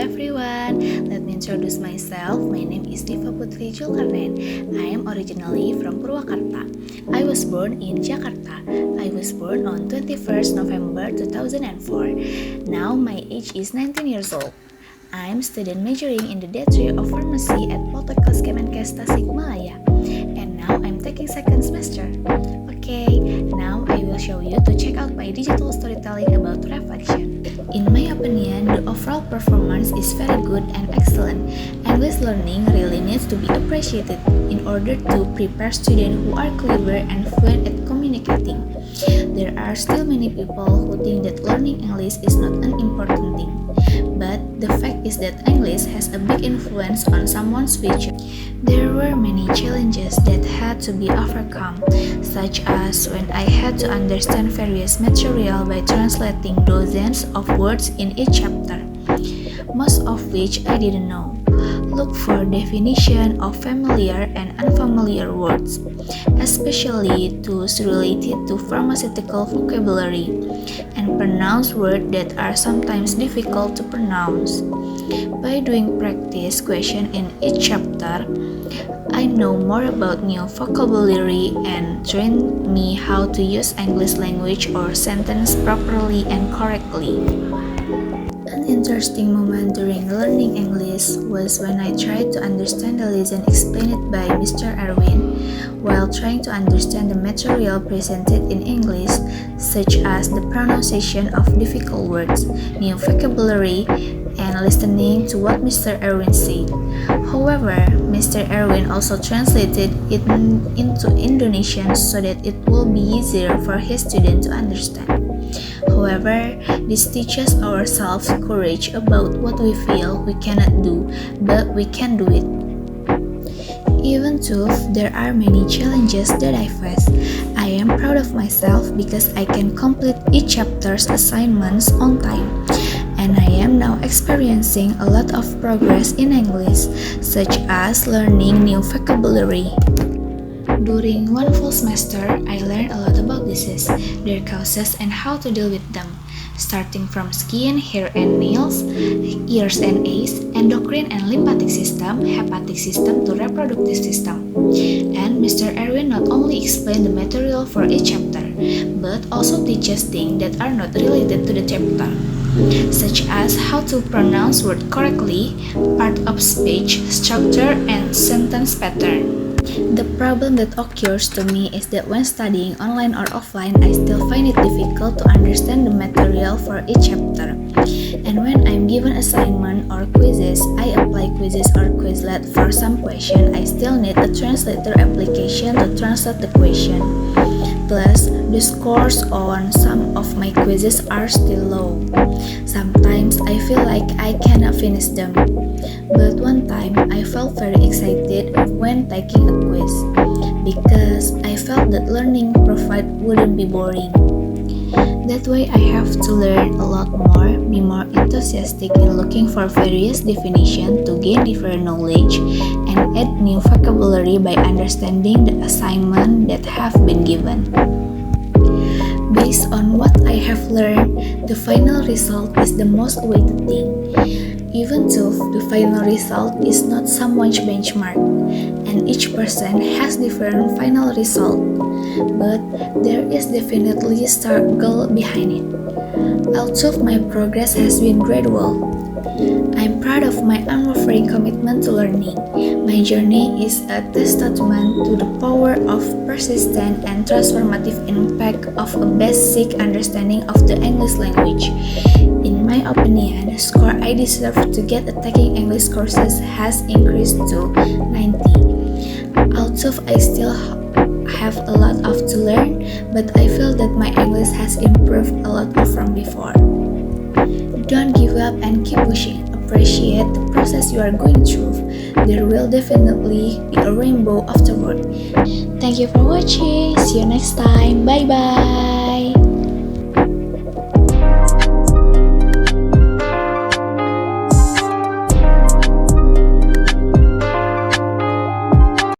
everyone, let me introduce myself. My name is Diva Putri Julkarnain. I am originally from Purwakarta. I was born in Jakarta. I was born on 21st November 2004. Now my age is 19 years old. I am student majoring in the degree of pharmacy at Poltekkes Kemenkes Tasikmalaya. And now I'm taking second semester. Okay, now I will show you to check out my digital storytelling about reflection. In my opinion, the overall performance is very good and excellent. English learning really needs to be appreciated in order to prepare students who are clever and fluent at communicating. There are still many people who think that learning English is not an important thing. But the fact is that English has a big influence on someone's future. There were many challenges that had to be overcome, such as when I had to understand various material by translating dozens of words in each chapter, most of which I didn't know. Look for definition of familiar and unfamiliar words, especially those related to pharmaceutical vocabulary, and pronounce words that are sometimes difficult to pronounce. By doing practice question in each chapter, I know more about new vocabulary and trained me how to use English language or sentence properly and correctly. An interesting moment during learning English was when I tried to understand the lesson explained by Mr. Erwin while trying to understand the material presented in English, such as the pronunciation of difficult words, new vocabulary, and listening to what Mr. Erwin said. However, Mr. Erwin also translated it into Indonesian so that it will be easier for his students to understand. However, this teaches ourselves courage about what we feel we cannot do, but we can do it. Even though there are many challenges that I face, I am proud of myself because I can complete each chapter's assignments on time. And I am now experiencing a lot of progress in English, such as learning new vocabulary. During one full semester, I learned a lot about diseases, their causes, and how to deal with them, starting from skin, hair and nails, ears and eyes, endocrine and lymphatic system, hepatic system to reproductive system. And Mr. Erwin not only explained the material for each chapter, but also teaches things that are not related to the chapter, such as how to pronounce words correctly, part of speech, structure, and sentence pattern. The problem that occurs to me is that when studying online or offline, I still find it difficult to understand the material for each chapter. And when I'm given assignment or quizzes, I apply quizzes or Quizlet for some question. I still need a translator application to translate the question. Plus, the scores on some of my quizzes are still low. Sometimes I feel like I cannot finish them. But one time I felt very excited when taking a quiz because I felt that learning profile wouldn't be boring. That way I have to learn a lot more, be more enthusiastic in looking for various definitions to gain different knowledge, and add new vocabulary by understanding the assignment that have been given. Based on what I have learned, the final result is the most awaited thing. Even though the final result is not someone's benchmark, and each person has different final result, but there is definitely struggle behind it. Although my progress has been gradual, I'm proud of my unwavering commitment to learning. My journey is a testament to the power of persistent and transformative impact of a basic understanding of the English language. In my opinion, the score I deserve to get at taking English courses has increased to 90. Although I still have a lot to learn, but I feel that my English has improved a lot from before. Don't give up and keep pushing. Appreciate the process you are going through. There will definitely be a rainbow afterward. Thank you for watching. See you next time. Bye bye.